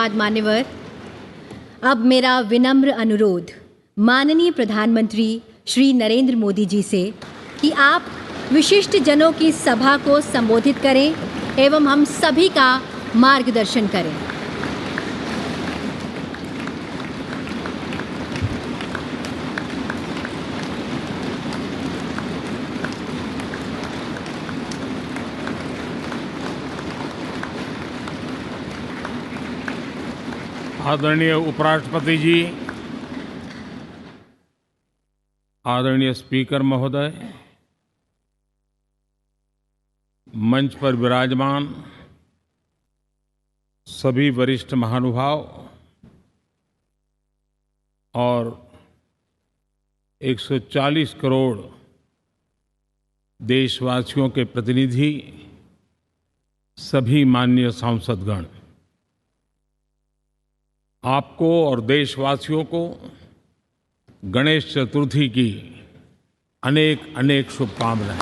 धन्यवाद मान्यवर। अब मेरा विनम्र अनुरोध माननीय प्रधानमंत्री श्री नरेंद्र मोदी जी से कि आप विशिष्ट जनों की सभा को संबोधित करें एवं हम सभी का मार्गदर्शन करें। आदरणीय उपराष्ट्रपति जी, आदरणीय स्पीकर महोदय, मंच पर विराजमान सभी वरिष्ठ महानुभाव और 140 करोड़ देशवासियों के प्रतिनिधि, सभी माननीय सांसदगण, आपको और देशवासियों को गणेश चतुर्थी की अनेक अनेक शुभकामनाएं।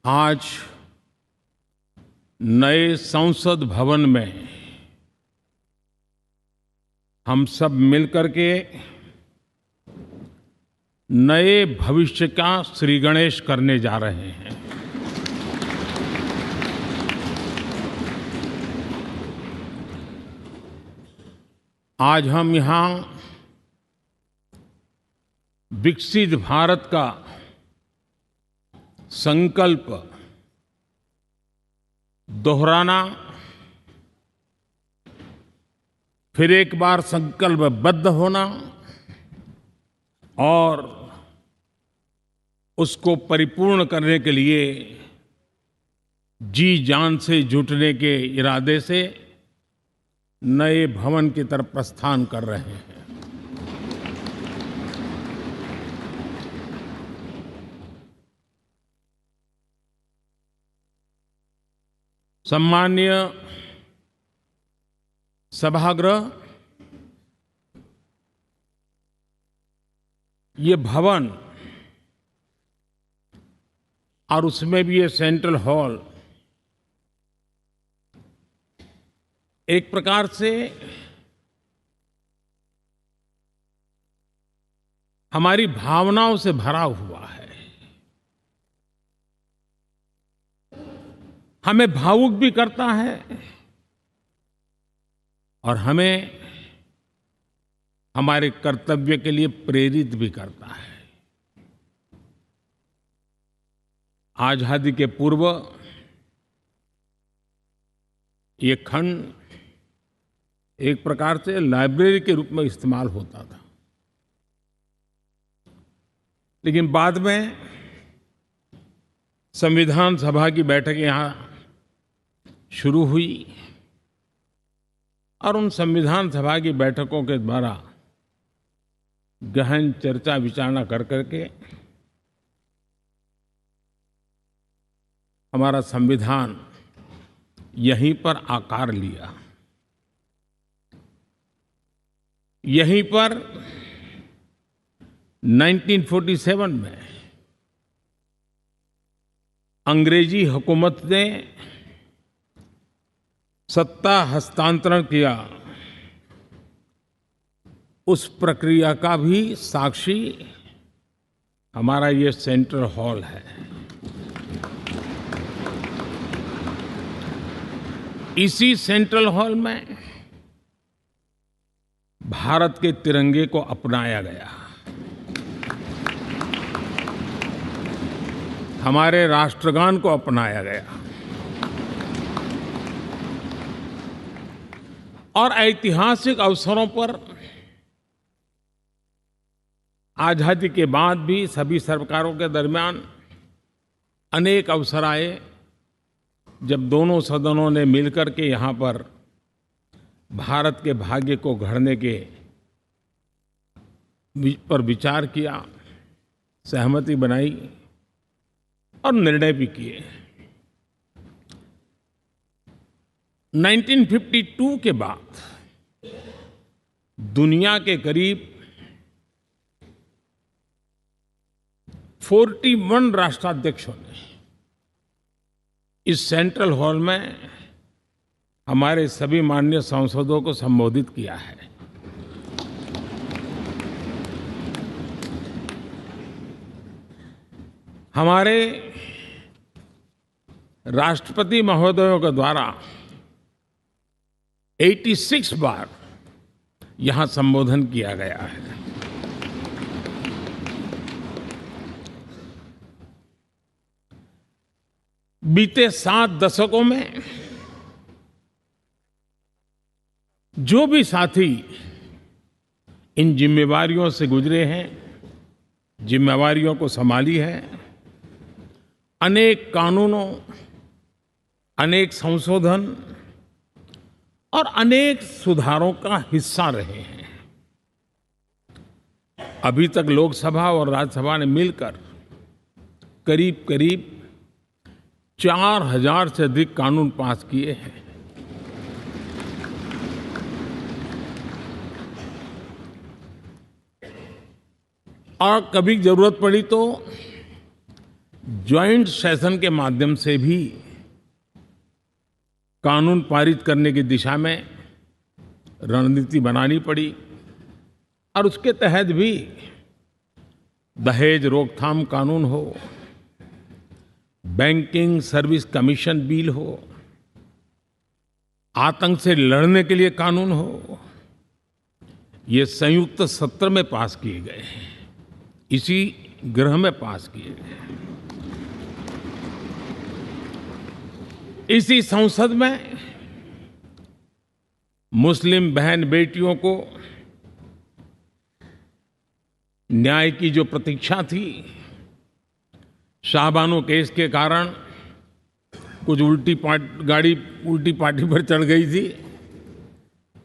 आज नए संसद भवन में हम सब मिलकर के नए भविष्य का श्री गणेश करने जा रहे हैं। आज हम यहाँ विकसित भारत का संकल्प दोहराना, फिर एक बार संकल्पबद्ध होना और उसको परिपूर्ण करने के लिए जी जान से जुटने के इरादे से नए भवन की तरफ प्रस्थान कर रहे हैं। सम्माननीय सभागृह, ये भवन और उसमें भी ये सेंट्रल हॉल एक प्रकार से हमारी भावनाओं से भरा हुआ है। हमें भावुक भी करता है और हमें हमारे कर्तव्य के लिए प्रेरित भी करता है। आजादी के पूर्व ये खंड एक प्रकार से लाइब्रेरी के रूप में इस्तेमाल होता था, लेकिन बाद में संविधान सभा की बैठक यहाँ शुरू हुई और उन संविधान सभा की बैठकों के द्वारा गहन चर्चा विचारणा कर करके हमारा संविधान यहीं पर आकार लिया। यहीं पर 1947 में अंग्रेजी हुकूमत ने सत्ता हस्तांतरण किया, उस प्रक्रिया का भी साक्षी हमारा ये सेंट्रल हॉल है। इसी सेंट्रल हॉल में भारत के तिरंगे को अपनाया गया, हमारे राष्ट्रगान को अपनाया गया और ऐतिहासिक अवसरों पर आजादी के बाद भी सभी सरकारों के दरमियान अनेक अवसर आए जब दोनों सदनों ने मिलकर के यहाँ पर भारत के भाग्य को गढ़ने के पर विचार किया, सहमति बनाई और निर्णय भी किए। 1952 के बाद दुनिया के करीब 41 राष्ट्राध्यक्षों ने इस सेंट्रल हॉल में हमारे सभी माननीय सांसदों को संबोधित किया है। हमारे राष्ट्रपति महोदयों के द्वारा 86 बार यहां संबोधन किया गया है। बीते 7 दशकों में जो भी साथी इन जिम्मेवारियों से गुजरे हैं, जिम्मेवारियों को संभाली है, अनेक कानूनों, अनेक संशोधन और अनेक सुधारों का हिस्सा रहे हैं। अभी तक लोकसभा और राज्यसभा ने मिलकर करीब करीब 4000 से अधिक कानून पास किए हैं। और कभी जरूरत पड़ी तो जॉइंट सेशन के माध्यम से भी कानून पारित करने की दिशा में रणनीति बनानी पड़ी और उसके तहत भी दहेज रोकथाम कानून हो, बैंकिंग सर्विस कमीशन बिल हो, आतंक से लड़ने के लिए कानून हो, ये संयुक्त सत्र में पास किए गए हैं, इसी गृह में पास किए गए। इसी संसद में मुस्लिम बहन बेटियों को न्याय की जो प्रतीक्षा थी, शाहबानो केस के कारण कुछ गाड़ी उल्टी पार्टी पर चढ़ गई थी।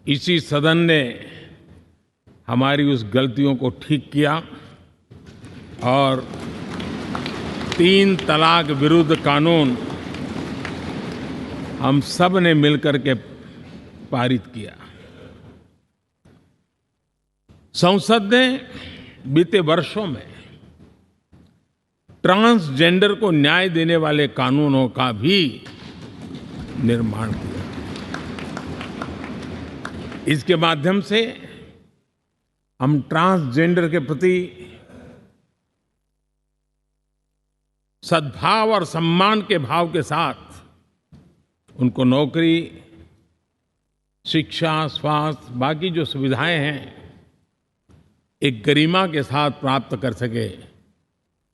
इसी सदन ने हमारी उस गलतियों को ठीक किया और 3 तलाक विरुद्ध कानून हम सब ने मिलकर के पारित किया। संसद ने बीते वर्षों में ट्रांसजेंडर को न्याय देने वाले कानूनों का भी निर्माण किया। इसके माध्यम से हम ट्रांसजेंडर के प्रति सद्भाव और सम्मान के भाव के साथ उनको नौकरी, शिक्षा, स्वास्थ्य, बाकी जो सुविधाएं हैं, एक गरिमा के साथ प्राप्त कर सके,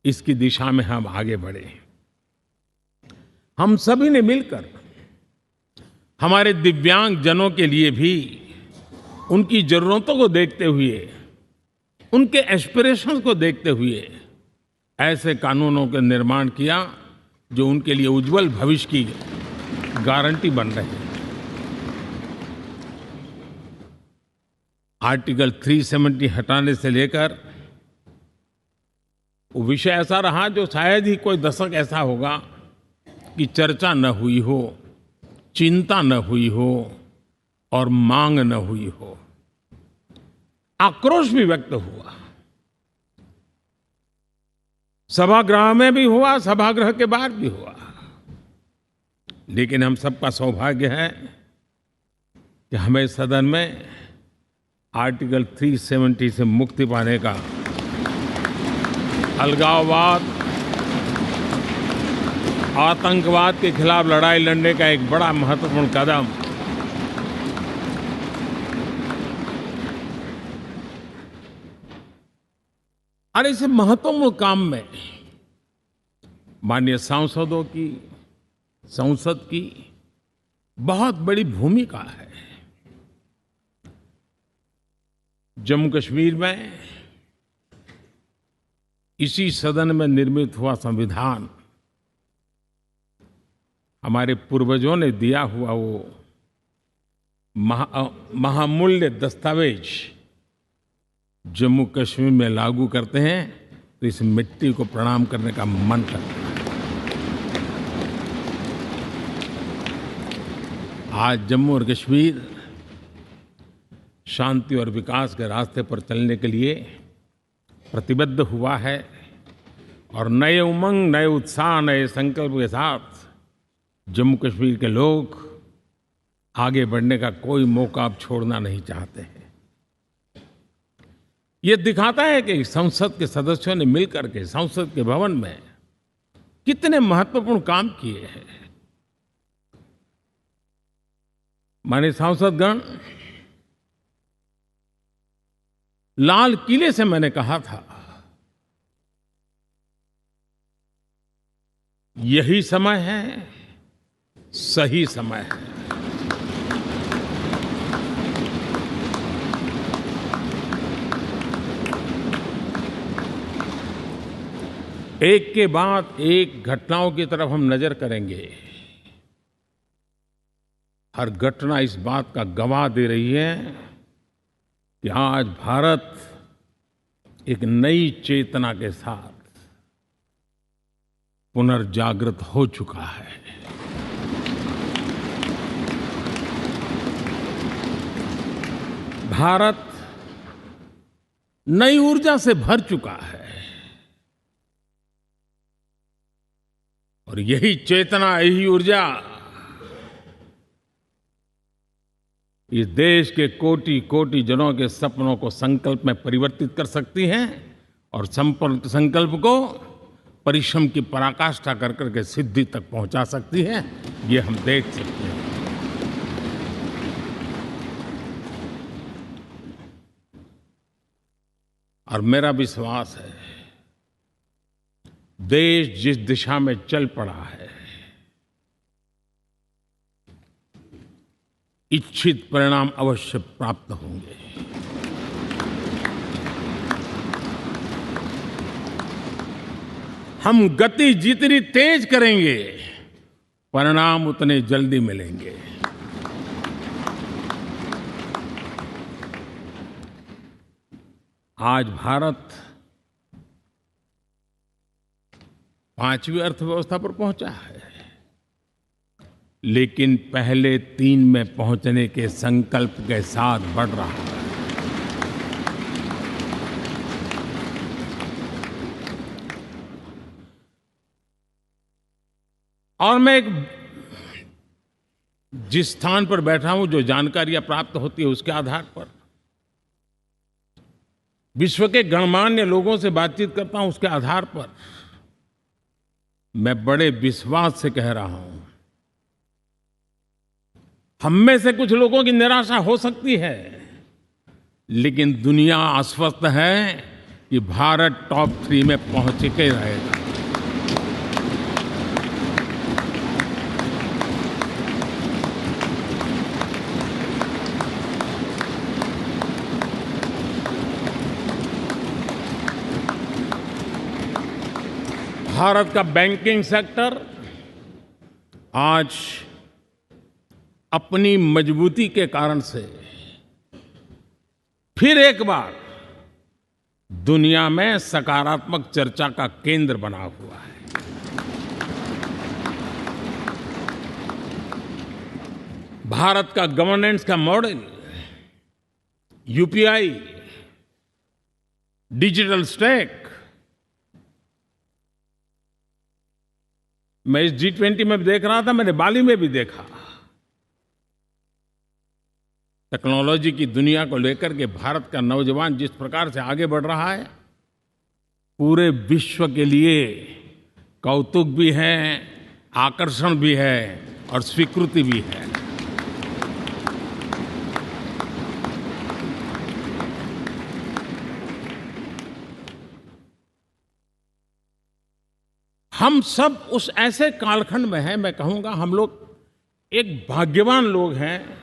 इसकी दिशा में हम आगे बढ़े। हम सभी ने मिलकर हमारे दिव्यांग जनों के लिए भी उनकी जरूरतों को देखते हुए, उनके एस्पिरेशंस को देखते हुए ऐसे कानूनों का निर्माण किया जो उनके लिए उज्जवल भविष्य की गारंटी बन रहे हैं। आर्टिकल 370 हटाने से लेकर वो विषय ऐसा रहा जो शायद ही कोई दशक ऐसा होगा कि चर्चा न हुई हो, चिंता न हुई हो और मांग न हुई हो। आक्रोश भी व्यक्त हुआ, सभागृह में भी हुआ, सभागृह के बाहर भी हुआ। लेकिन हम सबका सौभाग्य है कि हमें सदन में आर्टिकल 370 से मुक्ति पाने का, अलगाववाद, आतंकवाद के खिलाफ लड़ाई लड़ने का एक बड़ा महत्वपूर्ण कदम और इस महत्वपूर्ण काम में माननीय सांसदों की, संसद की बहुत बड़ी भूमिका है। जम्मू कश्मीर में इसी सदन में निर्मित हुआ संविधान हमारे पूर्वजों ने दिया हुआ वो महामूल्य दस्तावेज जम्मू कश्मीर में लागू करते हैं तो इस मिट्टी को प्रणाम करने का मन करता है। आज जम्मू और कश्मीर शांति और विकास के रास्ते पर चलने के लिए प्रतिबद्ध हुआ है और नए उमंग, नए उत्साह, नए संकल्प के साथ जम्मू कश्मीर के लोग आगे बढ़ने का कोई मौका अब छोड़ना नहीं चाहते हैं। ये दिखाता है कि संसद के सदस्यों ने मिलकर के संसद के भवन में कितने महत्वपूर्ण काम किए हैं। माननीय सांसदगण, लाल किले से मैंने कहा था यही समय है, सही समय है। एक के बाद एक घटनाओं की तरफ हम नजर करेंगे। हर घटना इस बात का गवाह दे रही है कि आज भारत एक नई चेतना के साथ पुनर्जागृत हो चुका है। भारत नई ऊर्जा से भर चुका है और यही चेतना, यही ऊर्जा इस देश के कोटि-कोटि जनों के सपनों को संकल्प में परिवर्तित कर सकती है और संकल्प को परिश्रम की पराकाष्ठा कर करके सिद्धि तक पहुंचा सकती है। ये हम देख सकते हैं। और मेरा विश्वास है, देश जिस दिशा में चल पड़ा है, इच्छित परिणाम अवश्य प्राप्त होंगे। हम गति जितनी तेज करेंगे, परिणाम उतने जल्दी मिलेंगे। आज भारत 5वीं अर्थव्यवस्था पर पहुंचा है, लेकिन पहले 3 में पहुंचने के संकल्प के साथ बढ़ रहा है। और मैं जिस स्थान पर बैठा हूं, जो जानकारियां प्राप्त होती है, उसके आधार पर विश्व के गणमान्य लोगों से बातचीत करता हूं, उसके आधार पर मैं बड़े विश्वास से कह रहा हूं, हम में से कुछ लोगों की निराशा हो सकती है, लेकिन दुनिया आश्वस्त है कि भारत टॉप 3 में पहुंच के रहेगा। भारत का बैंकिंग सेक्टर आज अपनी मजबूती के कारण से फिर एक बार दुनिया में सकारात्मक चर्चा का केंद्र बना हुआ है। भारत का गवर्नेंस का मॉडल, यूपीआई, डिजिटल स्टैक, मैं इस G20 में भी देख रहा था, मैंने बाली में भी देखा। टेक्नोलॉजी की दुनिया को लेकर के भारत का नौजवान जिस प्रकार से आगे बढ़ रहा है, पूरे विश्व के लिए कौतुक भी है, आकर्षण भी है और स्वीकृति भी है। हम सब उस ऐसे कालखंड में हैं, मैं कहूंगा हम लोग एक भाग्यवान लोग हैं।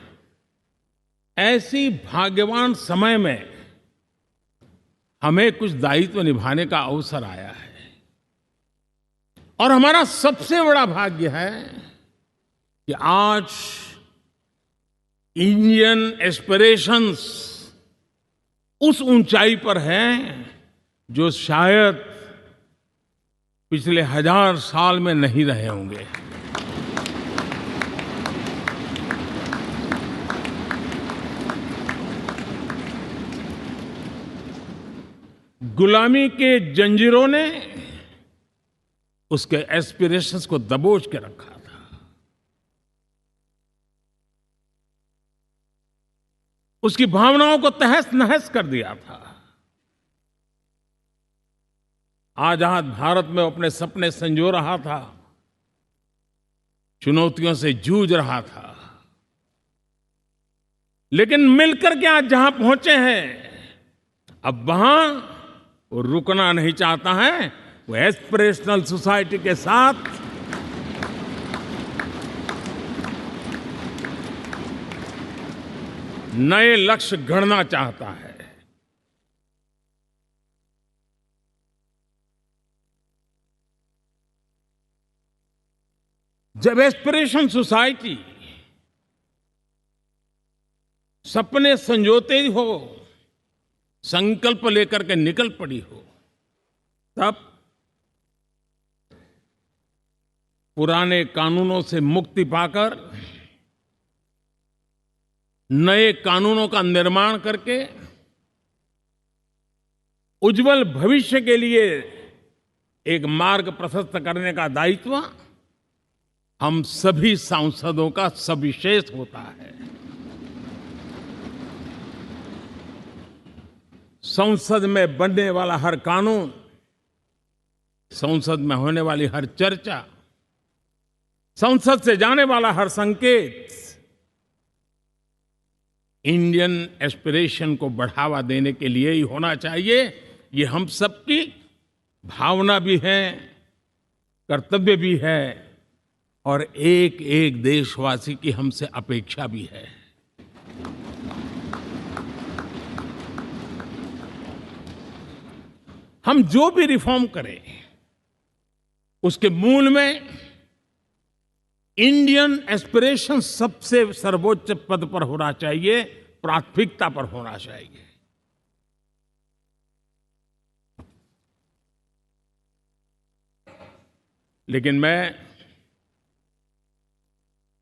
ऐसी भाग्यवान समय में हमें कुछ दायित्व निभाने का अवसर आया है और हमारा सबसे बड़ा भाग्य है कि आज इंडियन एस्पिरेशंस उस ऊंचाई पर हैं जो शायद पिछले 1000 साल में नहीं रहे होंगे। गुलामी के जंजीरों ने उसके एस्पिरेशंस को दबोच के रखा था। उसकी भावनाओं को तहस नहस कर दिया था। आजाद भारत में अपने सपने संजो रहा था, चुनौतियों से जूझ रहा था, लेकिन मिलकर के आज जहां पहुंचे हैं, अब वहां वो रुकना नहीं चाहता है। वो एस्पिरेशनल सोसाइटी के साथ नए लक्ष्य गढ़ना चाहता है। जब एस्पिरेशन सोसाइटी सपने संजोते ही हो, संकल्प लेकर के निकल पड़ी हो, तब पुराने कानूनों से मुक्ति पाकर नए कानूनों का निर्माण करके उज्जवल भविष्य के लिए एक मार्ग प्रशस्त करने का दायित्व हम सभी सांसदों का सविशेष होता है। संसद में बनने वाला हर कानून, संसद में होने वाली हर चर्चा, संसद से जाने वाला हर संकेत इंडियन एस्पिरेशन को बढ़ावा देने के लिए ही होना चाहिए। ये हम सबकी भावना भी है, कर्तव्य भी है और एक एक देशवासी की हमसे अपेक्षा भी है। हम जो भी रिफॉर्म करें, उसके मूल में इंडियन एस्पिरेशन सबसे सर्वोच्च पद पर होना चाहिए, प्राथमिकता पर होना चाहिए। लेकिन मैं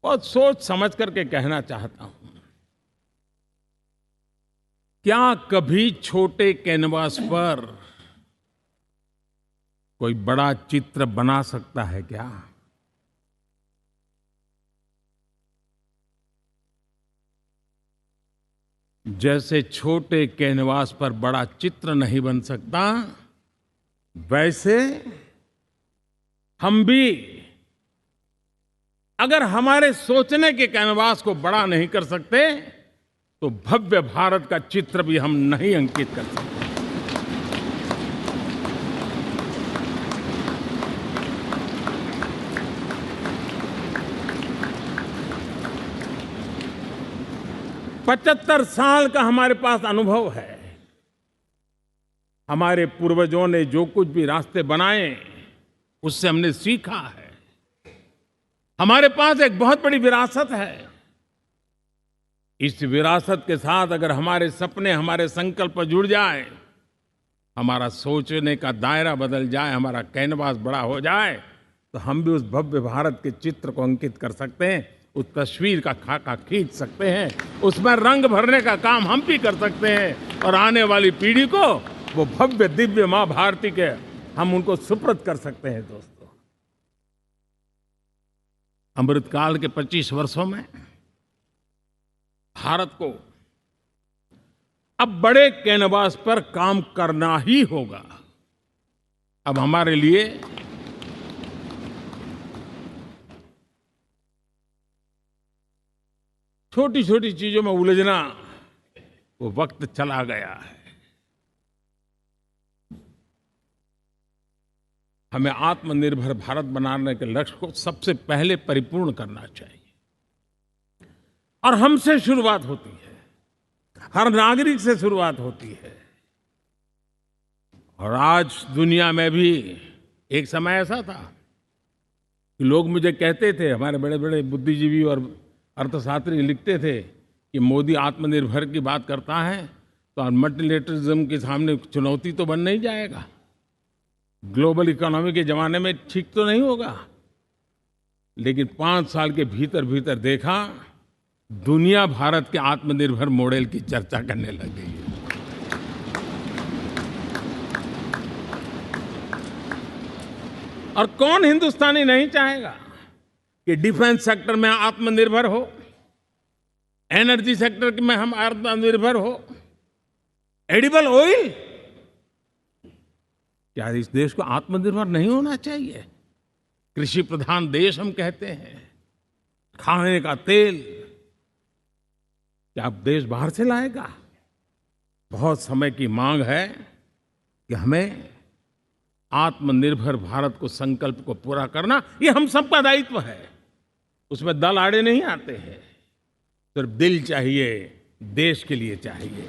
बहुत सोच समझ करके कहना चाहता हूं, क्या कभी छोटे कैनवास पर कोई बड़ा चित्र बना सकता है क्या? जैसे छोटे कैनवास पर बड़ा चित्र नहीं बन सकता, वैसे हम भी अगर हमारे सोचने के कैनवास को बड़ा नहीं कर सकते, तो भव्य भारत का चित्र भी हम नहीं अंकित कर सकते। पचहत्तर साल का हमारे पास अनुभव है। हमारे पूर्वजों ने जो कुछ भी रास्ते बनाए, उससे हमने सीखा है। हमारे पास एक बहुत बड़ी विरासत है। इस विरासत के साथ अगर हमारे सपने, हमारे संकल्प जुड़ जाए, हमारा सोचने का दायरा बदल जाए, हमारा कैनवास बड़ा हो जाए, तो हम भी उस भव्य भारत के चित्र को अंकित कर सकते हैं, उस तस्वीर का खाका खींच सकते हैं, उसमें रंग भरने का काम हम भी कर सकते हैं और आने वाली पीढ़ी को वो भव्य दिव्य मां भारती के हम उनको सुपुर्द कर सकते हैं। दोस्तों, अमृतकाल के 25 वर्षों में भारत को अब बड़े कैनवास पर काम करना ही होगा। अब हमारे लिए छोटी छोटी चीजों में उलझना, वो वक्त चला गया है। हमें आत्मनिर्भर भारत बनाने के लक्ष्य को सबसे पहले परिपूर्ण करना चाहिए और हमसे शुरुआत होती है, हर नागरिक से शुरुआत होती है। और आज दुनिया में भी एक समय ऐसा था कि लोग मुझे कहते थे, हमारे बड़े बड़े बुद्धिजीवी और अर्थशास्त्री लिखते थे कि मोदी आत्मनिर्भर की बात करता है तो मल्टीलेटरलिज्म के सामने चुनौती तो बन नहीं जाएगा, ग्लोबल इकोनॉमी के जमाने में ठीक तो नहीं होगा। लेकिन 5 साल के भीतर भीतर देखा, दुनिया भारत के आत्मनिर्भर मॉडल की चर्चा करने लग गई है। और कौन हिंदुस्तानी नहीं चाहेगा कि डिफेंस सेक्टर में आत्मनिर्भर हो, एनर्जी सेक्टर में हम आत्मनिर्भर हो, एडिबल ऑयल, क्या इस देश को आत्मनिर्भर नहीं होना चाहिए? कृषि प्रधान देश हम कहते हैं। खाने का तेल क्या अब देश बाहर से लाएगा? बहुत समय की मांग है कि हमें आत्मनिर्भर भारत को संकल्प को पूरा करना, ये हम सबका दायित्व है। उसमें दल आड़े नहीं आते हैं, सिर्फ दिल चाहिए, देश के लिए चाहिए।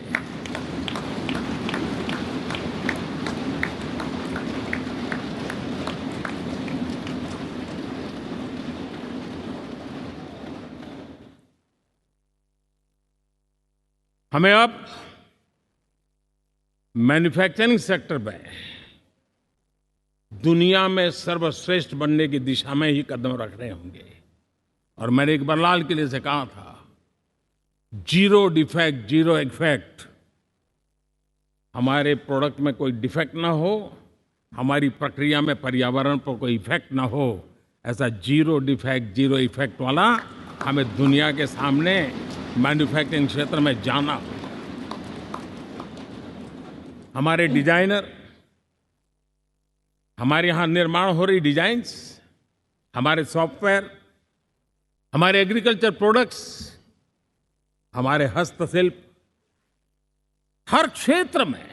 हमें अब मैन्युफैक्चरिंग सेक्टर में दुनिया में सर्वश्रेष्ठ बनने की दिशा में ही कदम रखने होंगे। और मैंने एक बार लाल किले से कहा था, जीरो डिफेक्ट जीरो इफेक्ट। हमारे प्रोडक्ट में कोई डिफेक्ट ना हो, हमारी प्रक्रिया में पर्यावरण पर कोई इफेक्ट ना हो, ऐसा जीरो डिफेक्ट जीरो इफेक्ट वाला हमें दुनिया के सामने मैन्युफैक्चरिंग क्षेत्र में जाना हो। हमारे डिजाइनर, हमारे यहाँ निर्माण हो रही डिजाइन्स, हमारे सॉफ्टवेयर, हमारे एग्रीकल्चर प्रोडक्ट्स, हमारे हस्तशिल्प, हर क्षेत्र में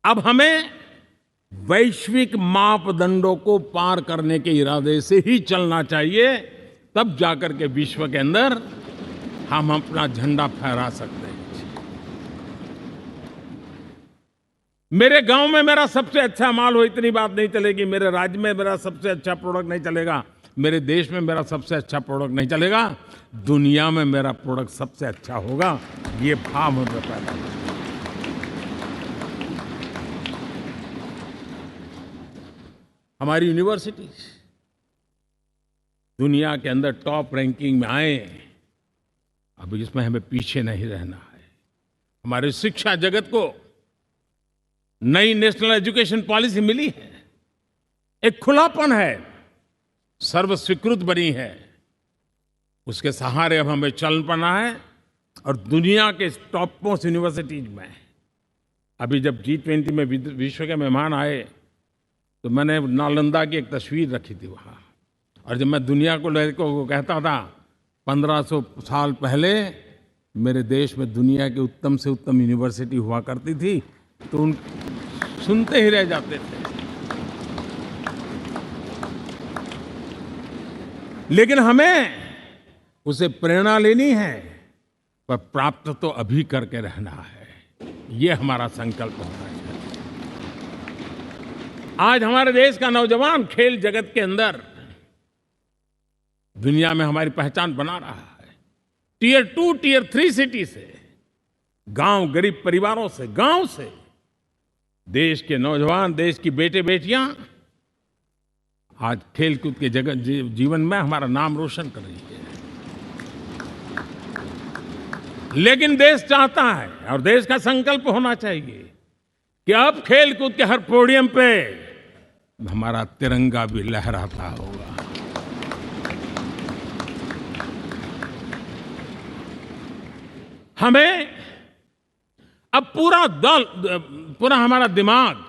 अब हमें वैश्विक मापदंडों को पार करने के इरादे से ही चलना चाहिए। तब जाकर के विश्व के अंदर हम अपना झंडा फहरा सकते हैं। मेरे गांव में मेरा सबसे अच्छा माल हो, इतनी बात नहीं चलेगी। मेरे राज्य में मेरा सबसे अच्छा प्रोडक्ट नहीं चलेगा। मेरे देश में मेरा सबसे अच्छा प्रोडक्ट नहीं चलेगा। दुनिया में मेरा प्रोडक्ट सबसे अच्छा होगा, ये भाव हमें पैदा होगा। हमारी यूनिवर्सिटीज दुनिया के अंदर टॉप रैंकिंग में आए, अब इसमें हमें पीछे नहीं रहना है। हमारे शिक्षा जगत को नई नेशनल एजुकेशन पॉलिसी मिली है, एक खुलापन है, सर्वस्वीकृत बनी है। उसके सहारे अब हमें चल पड़ना है। और दुनिया के टॉप मोस्ट यूनिवर्सिटीज में अभी जब G20 में विश्व के मेहमान आए तो मैंने नालंदा की एक तस्वीर रखी थी वहाँ। और जब मैं दुनिया को कहता था 1500 साल पहले मेरे देश में दुनिया की उत्तम से उत्तम यूनिवर्सिटी हुआ करती थी, तो उन सुनते ही रह जाते थे। लेकिन हमें उसे प्रेरणा लेनी है, पर प्राप्त तो अभी करके रहना है। ये हमारा संकल्प होना चाहिए। आज हमारे देश का नौजवान खेल जगत के अंदर दुनिया में हमारी पहचान बना रहा है। टियर 2, टियर 3 सिटी से, गांव, गरीब परिवारों से, गांव से देश के नौजवान, देश की बेटे बेटियां आज खेलकूद के जगत जीवन में हमारा नाम रोशन कर रही है। लेकिन देश चाहता है और देश का संकल्प होना चाहिए कि अब खेलकूद के हर पोडियम पे हमारा तिरंगा भी लहराता होगा। हमें अब पूरा हमारा दिमाग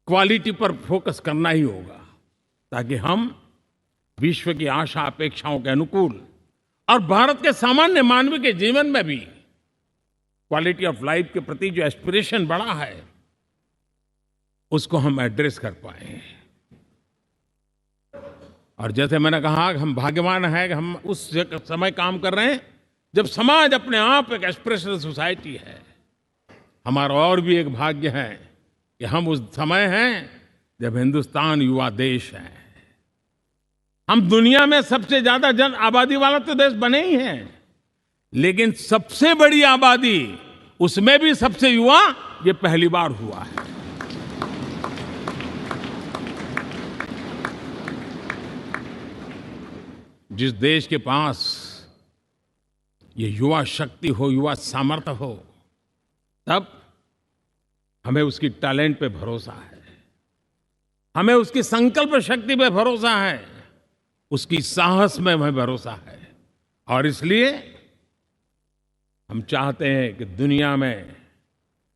क्वालिटी पर फोकस करना ही होगा, ताकि हम विश्व की आशा अपेक्षाओं के अनुकूल और भारत के सामान्य मानव के जीवन में भी क्वालिटी ऑफ लाइफ के प्रति जो एस्पिरेशन बढ़ा है, उसको हम एड्रेस कर पाए। और जैसे मैंने कहा कि हम भाग्यवान हैं कि हम उस समय काम कर रहे हैं जब समाज अपने आप एक एस्पिरेशनल सोसाइटी है। हमारा और भी एक भाग्य है कि हम उस समय हैं जब हिंदुस्तान युवा देश है। हम दुनिया में सबसे ज्यादा जन आबादी वाला तो देश बने ही हैं, लेकिन सबसे बड़ी आबादी, उसमें भी सबसे युवा, ये पहली बार हुआ है। जिस देश के पास ये युवा शक्ति हो, युवा सामर्थ्य हो, तब हमें उसकी टैलेंट पे भरोसा है, हमें उसकी संकल्प शक्ति पे भरोसा है, उसकी साहस में हमें भरोसा है। और इसलिए हम चाहते हैं कि दुनिया में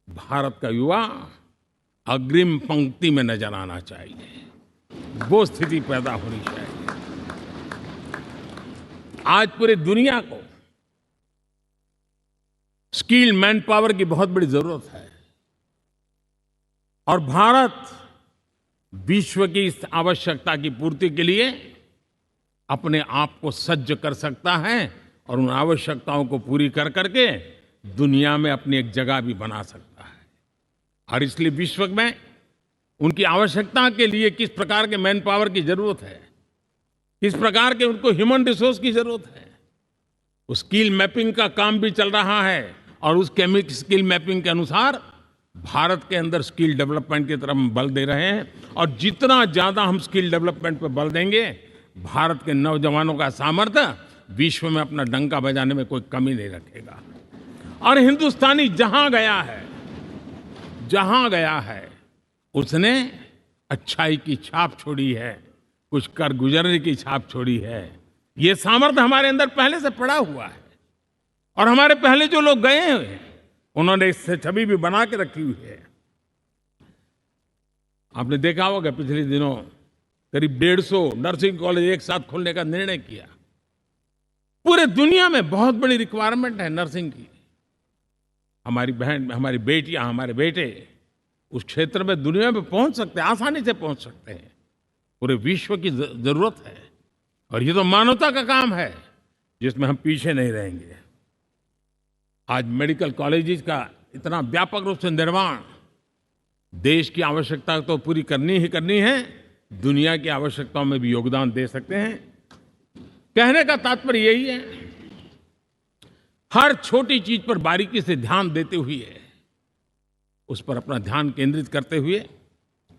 भारत का युवा अग्रिम पंक्ति में नजर आना चाहिए। वो स्थिति पैदा होनी चाहिए। आज पूरी दुनिया को स्किल्ड मैन पावर की बहुत बड़ी जरूरत है और भारत विश्व की इस आवश्यकता की पूर्ति के लिए अपने आप को सज्ज कर सकता है और उन आवश्यकताओं को पूरी कर करके दुनिया में अपनी एक जगह भी बना सकता है। और इसलिए विश्व में उनकी आवश्यकता के लिए किस प्रकार के मैन पावर की जरूरत है, किस प्रकार के उनको ह्यूमन रिसोर्स की जरूरत है, उस स्किल मैपिंग का काम भी चल रहा है और उस स्किल मैपिंग के अनुसार भारत के अंदर स्किल डेवलपमेंट की तरफ हम बल दे रहे हैं। और जितना ज्यादा हम स्किल डेवलपमेंट पर बल देंगे, भारत के नौजवानों का सामर्थ्य विश्व में अपना डंका बजाने में कोई कमी नहीं रखेगा। और हिंदुस्तानी जहां गया है उसने अच्छाई की छाप छोड़ी है, कुछ कर गुजरने की छाप छोड़ी है। ये सामर्थ्य हमारे अंदर पहले से पड़ा हुआ है और हमारे पहले जो लोग गए हैं उन्होंने इससे छवि भी बना के रखी हुई है। आपने देखा होगा पिछले दिनों करीब 150 नर्सिंग कॉलेज एक साथ खोलने का निर्णय किया। पूरे दुनिया में बहुत बड़ी रिक्वायरमेंट है नर्सिंग की। हमारी बहन, हमारी बेटियां, हमारे बेटे उस क्षेत्र में दुनिया में पहुंच सकते हैं, आसानी से पहुंच सकते हैं। पूरे विश्व की जरूरत है और ये तो मानवता का काम है जिसमें हम पीछे नहीं रहेंगे। आज मेडिकल कॉलेजेस का इतना व्यापक रूप से निर्माण, देश की आवश्यकता तो पूरी करनी ही करनी है, दुनिया की आवश्यकताओं में भी योगदान दे सकते हैं। कहने का तात्पर्य यही है, हर छोटी चीज पर बारीकी से ध्यान देते हुए, उस पर अपना ध्यान केंद्रित करते हुए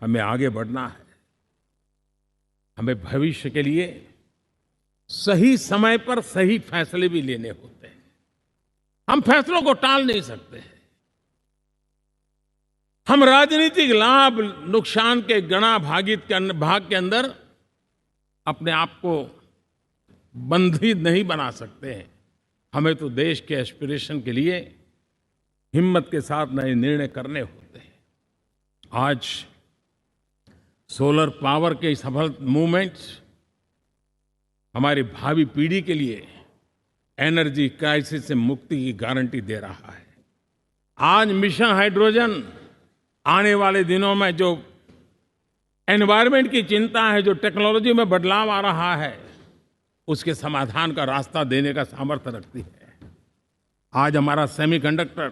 हमें आगे बढ़ना है। हमें भविष्य के लिए सही समय पर सही फैसले भी लेने होते हैं। हम फैसलों को टाल नहीं सकते। हम राजनीतिक लाभ नुकसान के गणा भाग के अंदर अपने आप को बंधी नहीं बना सकते हैं। हमें तो देश के एस्पिरेशन के लिए हिम्मत के साथ नए निर्णय करने होते हैं। आज सोलर पावर के सफल मूवमेंट्स हमारी भावी पीढ़ी के लिए एनर्जी क्राइसिस से मुक्ति की गारंटी दे रहा है। आज मिशन हाइड्रोजन आने वाले दिनों में जो एनवायरनमेंट की चिंता है, जो टेक्नोलॉजी में बदलाव आ रहा है, उसके समाधान का रास्ता देने का सामर्थ्य रखती है। आज हमारा सेमीकंडक्टर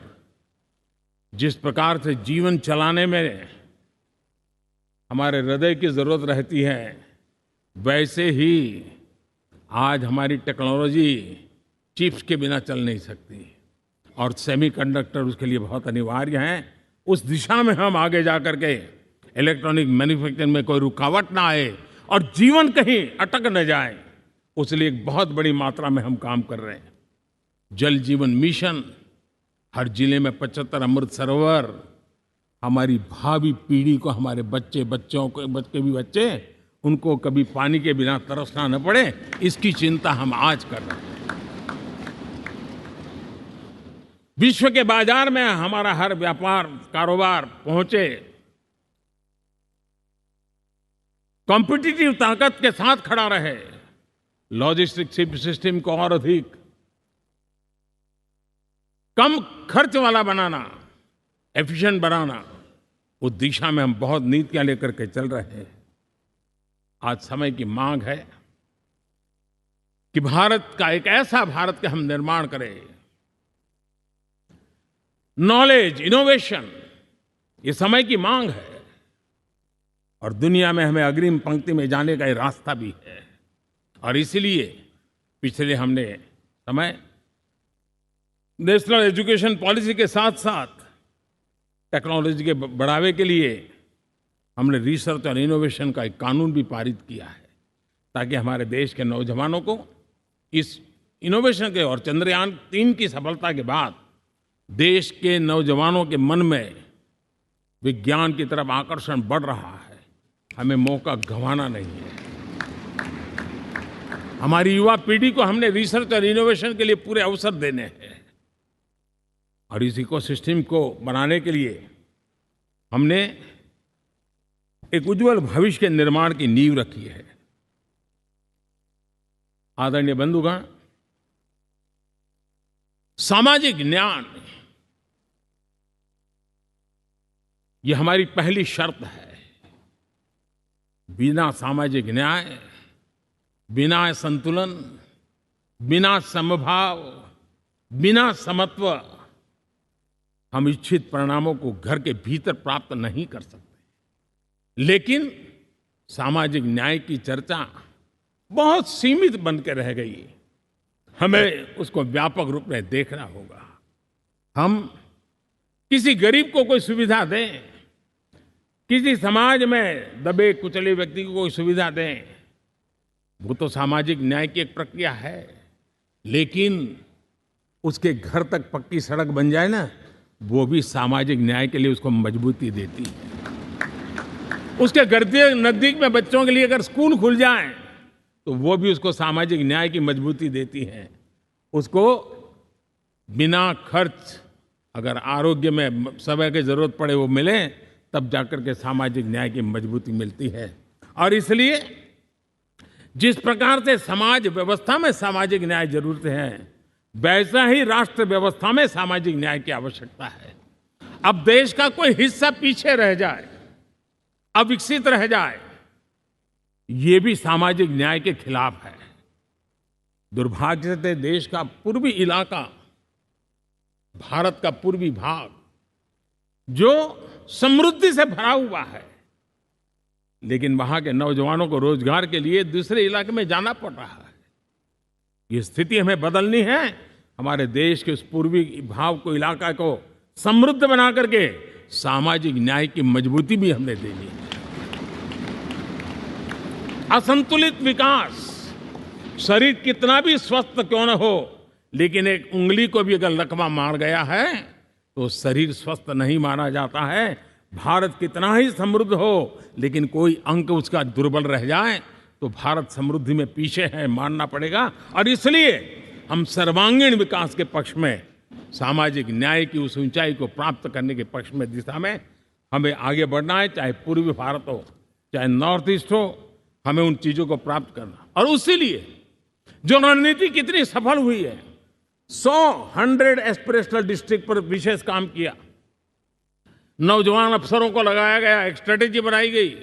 जिस प्रकार से जीवन चलाने में हमारे हृदय की जरूरत रहती है, वैसे ही आज हमारी टेक्नोलॉजी चिप्स के बिना चल नहीं सकती और सेमीकंडक्टर उसके लिए बहुत अनिवार्य हैं। उस दिशा में हम आगे जाकर के इलेक्ट्रॉनिक मैन्युफैक्चरिंग में कोई रुकावट ना आए और जीवन कहीं अटक न जाए, उसलिए एक बहुत बड़ी मात्रा में हम काम कर रहे हैं। जल जीवन मिशन, हर जिले में 75 अमृत सरोवर, हमारी भावी पीढ़ी को, हमारे बच्चे उनको कभी पानी के बिना तरसना न पड़े, इसकी चिंता हम आज कर रहे हैं। विश्व के बाजार में हमारा हर व्यापार कारोबार पहुंचे, कॉम्पिटिटिव ताकत के साथ खड़ा रहे, लॉजिस्टिक सिस्टम को और अधिक कम खर्च वाला बनाना, एफिशिएंट बनाना, उस दिशा में हम बहुत नीतियां लेकर के चल रहे हैं। आज समय की मांग है कि भारत का एक ऐसा भारत का हम निर्माण करें। नॉलेज, इनोवेशन, ये समय की मांग है और दुनिया में हमें अग्रिम पंक्ति में जाने का ये रास्ता भी है। और इसलिए पिछले हमने समय नेशनल एजुकेशन पॉलिसी के साथ साथ टेक्नोलॉजी के बढ़ावे के लिए हमने रिसर्च और इनोवेशन का एक कानून भी पारित किया है, ताकि हमारे देश के नौजवानों को इस इनोवेशन के और चंद्रयान 3 की सफलता के बाद देश के नौजवानों के मन में विज्ञान की तरफ आकर्षण बढ़ रहा है। हमें मौका गंवाना नहीं है। हमारी युवा पीढ़ी को हमने रिसर्च और इनोवेशन के लिए पूरे अवसर देने हैं और इस इकोसिस्टम को बनाने के लिए हमने एक उज्जवल भविष्य के निर्माण की नींव रखी है। आदरणीय बंधुगण, सामाजिक न्याय ये हमारी पहली शर्त है। बिना सामाजिक न्याय, बिना संतुलन, बिना समभाव, बिना समत्व हम इच्छित परिणामों को घर के भीतर प्राप्त नहीं कर सकते। लेकिन सामाजिक न्याय की चर्चा बहुत सीमित बन के रह गई। हमें उसको व्यापक रूप में देखना होगा। हम किसी गरीब को कोई सुविधा दें, किसी समाज में दबे कुचले व्यक्ति को कोई सुविधा दें, वो तो सामाजिक न्याय की एक प्रक्रिया है। लेकिन उसके घर तक पक्की सड़क बन जाए ना, वो भी सामाजिक न्याय के लिए उसको मजबूती देती है। उसके घर के नजदीक में बच्चों के लिए अगर स्कूल खुल जाए तो वो भी उसको सामाजिक न्याय की मजबूती देती है। उसको बिना खर्च अगर आरोग्य में समय की जरूरत पड़े वो मिले, तब जाकर के सामाजिक न्याय की मजबूती मिलती है। और इसलिए जिस प्रकार से समाज व्यवस्था में सामाजिक न्याय जरूरत है, वैसा ही राष्ट्र व्यवस्था में सामाजिक न्याय की आवश्यकता है। अब देश का कोई हिस्सा पीछे रह जाए, अविकसित रह जाए, ये भी सामाजिक न्याय के खिलाफ है। दुर्भाग्य से देश का पूर्वी इलाका, भारत का पूर्वी भाग जो समृद्धि से भरा हुआ है, लेकिन वहां के नौजवानों को रोजगार के लिए दूसरे इलाके में जाना पड़ रहा है। ये स्थिति हमें बदलनी है। हमारे देश के उस पूर्वी भाग को, इलाका को समृद्ध बना करके सामाजिक न्याय की मजबूती भी हमने देनी है। असंतुलित विकास, शरीर कितना भी स्वस्थ क्यों न हो, लेकिन एक उंगली को भी अगर लकवा मार गया है तो शरीर स्वस्थ नहीं माना जाता है। भारत कितना ही समृद्ध हो, लेकिन कोई अंग उसका दुर्बल रह जाए तो भारत समृद्धि में पीछे है, मानना पड़ेगा। और इसलिए हम सर्वांगीण विकास के पक्ष में, सामाजिक न्याय की उस ऊंचाई को प्राप्त करने के पक्ष में, दिशा में हमें आगे बढ़ना है। चाहे पूर्वी भारत हो, चाहे नॉर्थ ईस्ट हो, हमें उन चीजों को प्राप्त करना। और उसी लिए जो रणनीति कितनी सफल हुई है, 100 एस्पिरेशनल डिस्ट्रिक्ट पर विशेष काम किया, नौजवान अफसरों को लगाया गया, एक स्ट्रेटेजी बनाई गई।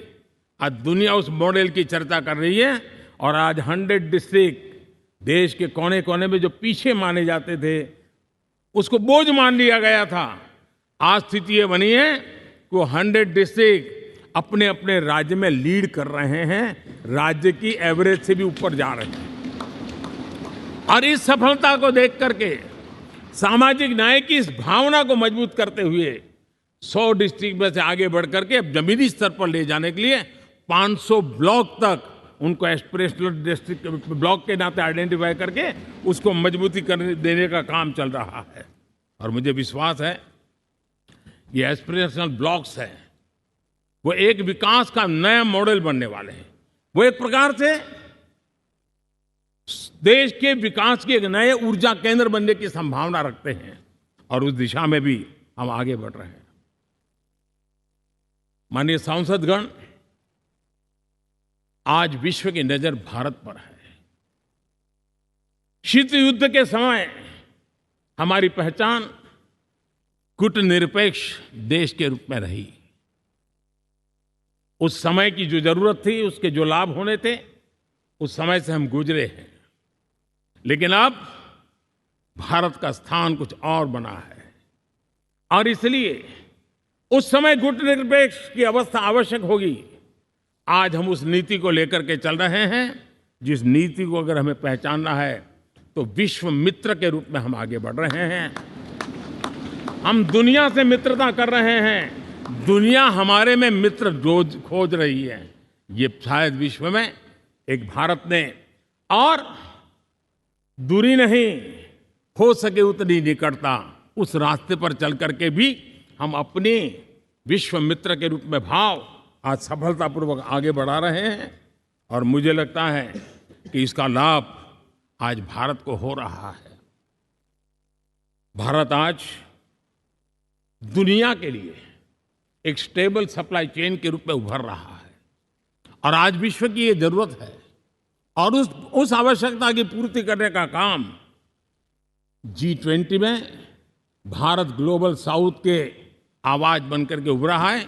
आज दुनिया उस मॉडल की चर्चा कर रही है और आज 100 डिस्ट्रिक्ट देश के कोने कोने में जो पीछे माने जाते थे, उसको बोझ मान लिया गया था। आज स्थिति ये बनी है कि वो 100 डिस्ट्रिक्ट अपने अपने राज्य में लीड कर रहे हैं, राज्य की एवरेज से भी ऊपर जा रहे हैं। और इस सफलता को देख करके, सामाजिक न्याय की इस भावना को मजबूत करते हुए 100 डिस्ट्रिक्ट में से आगे बढ़ करके अब जमीनी स्तर पर ले जाने के लिए 500 ब्लॉक तक उनको एस्पिरेशनल डिस्ट्रिक्ट ब्लॉक के नाते आइडेंटिफाई करके उसको मजबूती करने देने का काम चल रहा है। और मुझे विश्वास है ये एस्पिरेशनल ब्लॉक्स हैं, वो एक विकास का नया मॉडल बनने वाले हैं। वो एक प्रकार से देश के विकास के एक नए ऊर्जा केंद्र बनने की संभावना रखते हैं और उस दिशा में भी हम आगे बढ़ रहे हैं। माननीय सांसदगण, आज विश्व की नजर भारत पर है। शीत युद्ध के समय हमारी पहचान कूटनिरपेक्ष देश के रूप में रही। उस समय की जो जरूरत थी, उसके जो लाभ होने थे, उस समय से हम गुजरे हैं। लेकिन अब भारत का स्थान कुछ और बना है और इसलिए उस समय कूटनिरपेक्ष की अवस्था आवश्यक होगी। आज हम उस नीति को लेकर के चल रहे हैं, जिस नीति को अगर हमें पहचानना है तो विश्व मित्र के रूप में हम आगे बढ़ रहे हैं। हम दुनिया से मित्रता कर रहे हैं, दुनिया हमारे में मित्र खोज रही है। ये शायद विश्व में एक भारत ने और दूरी नहीं, हो सके उतनी निकटता, उस रास्ते पर चल करके भी हम अपने विश्व मित्र के रूप में भाव आज सफलतापूर्वक आगे बढ़ा रहे हैं। और मुझे लगता है कि इसका लाभ आज भारत को हो रहा है। भारत आज दुनिया के लिए एक स्टेबल सप्लाई चेन के रूप में उभर रहा है और आज विश्व की ये जरूरत है और उस आवश्यकता की पूर्ति करने का काम G20 में भारत ग्लोबल साउथ के आवाज बनकर के उभरा है।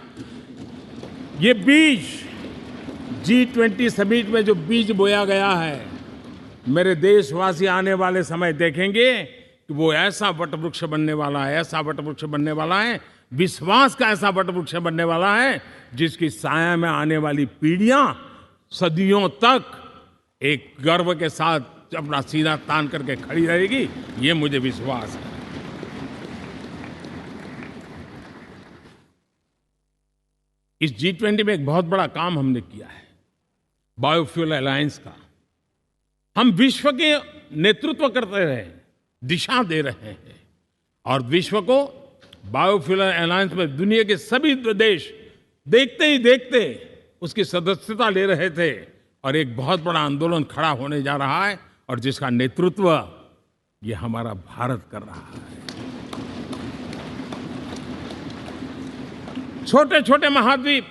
ये बीज G20 समिट में जो बीज बोया गया है, मेरे देशवासी आने वाले समय देखेंगे कि वो ऐसा वटवृक्ष बनने वाला है, ऐसा वटवृक्ष बनने वाला है, विश्वास का ऐसा वटवृक्ष बनने वाला है जिसकी साया में आने वाली पीढ़ियां सदियों तक एक गर्व के साथ अपना सीना तान करके खड़ी रहेगी। ये मुझे विश्वास है। इस G20 में एक बहुत बड़ा काम हमने किया है, बायोफ्यूल अलायंस का। हम विश्व के नेतृत्व करते रहे, दिशा दे रहे हैं और विश्व को बायोफ्यूल अलायंस में दुनिया के सभी देश देखते ही देखते उसकी सदस्यता ले रहे थे और एक बहुत बड़ा आंदोलन खड़ा होने जा रहा है और जिसका नेतृत्व ये हमारा भारत कर रहा है। छोटे छोटे महाद्वीप,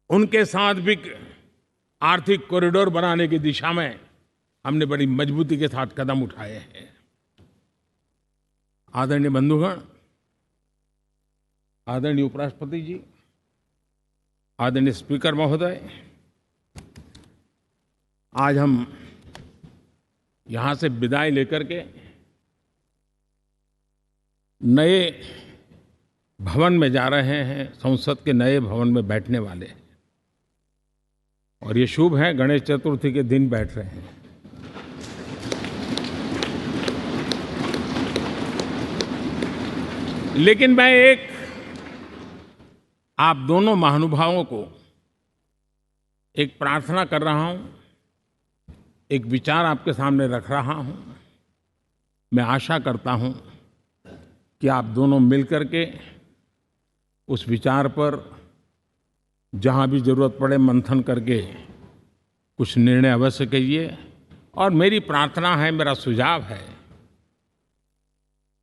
उनके साथ भी आर्थिक कॉरिडोर बनाने की दिशा में हमने बड़ी मजबूती के साथ कदम उठाए हैं। आदरणीय बंधुगण, आदरणीय उपराष्ट्रपति जी, आदरणीय स्पीकर महोदय, आज हम यहां से विदाई लेकर के नए भवन में जा रहे हैं, संसद के नए भवन में बैठने वाले हैं और ये शुभ है, गणेश चतुर्थी के दिन बैठ रहे हैं। लेकिन मैं एक आप दोनों महानुभावों को एक प्रार्थना कर रहा हूं, एक विचार आपके सामने रख रहा हूं। मैं आशा करता हूं कि आप दोनों मिलकर के उस विचार पर जहां भी जरूरत पड़े मंथन करके कुछ निर्णय अवश्य कीजिए। और मेरी प्रार्थना है, मेरा सुझाव है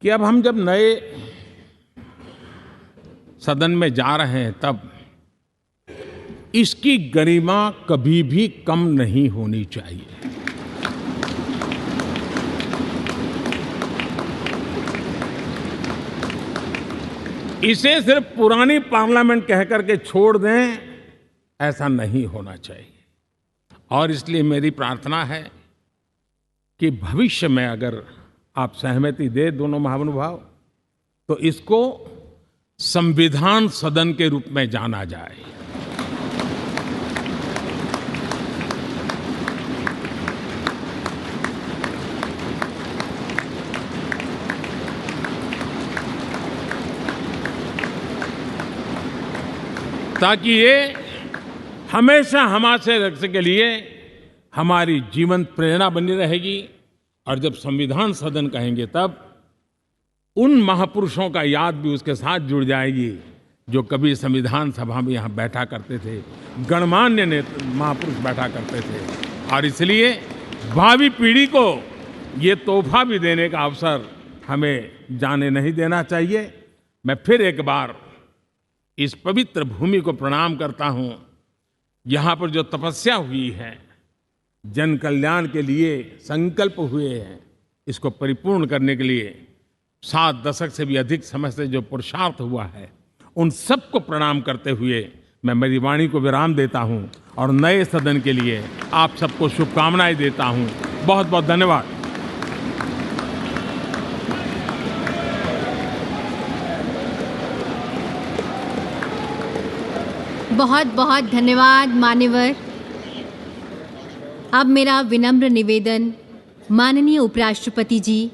कि अब हम जब नए सदन में जा रहे हैं तब इसकी गरिमा कभी भी कम नहीं होनी चाहिए। इसे सिर्फ पुरानी पार्लियामेंट कह करके छोड़ दें, ऐसा नहीं होना चाहिए। और इसलिए मेरी प्रार्थना है कि भविष्य में अगर आप सहमति दे दोनों महानुभाव, तो इसको संविधान सदन के रूप में जाना जाए। ताकि ये हमेशा हमारे रक्षा के लिए हमारी जीवन प्रेरणा बनी रहेगी। और जब संविधान सदन कहेंगे तब उन महापुरुषों का याद भी उसके साथ जुड़ जाएगी जो कभी संविधान सभा में यहाँ बैठा करते थे, गणमान्य महापुरुष बैठा करते थे। और इसलिए भावी पीढ़ी को ये तोहफा भी देने का अवसर हमें जाने नहीं देना चाहिए। मैं फिर एक बार इस पवित्र भूमि को प्रणाम करता हूं। यहाँ पर जो तपस्या हुई है, जन कल्याण के लिए संकल्प हुए हैं, इसको परिपूर्ण करने के लिए 7 दशक से भी अधिक समय से जो पुरुषार्थ हुआ है, उन सबको प्रणाम करते हुए मैं मेरी वाणी को विराम देता हूं और नए सदन के लिए आप सबको शुभकामनाएं देता हूं। बहुत बहुत धन्यवाद। बहुत बहुत धन्यवाद मान्यवर। अब मेरा विनम्र निवेदन माननीय उपराष्ट्रपति जी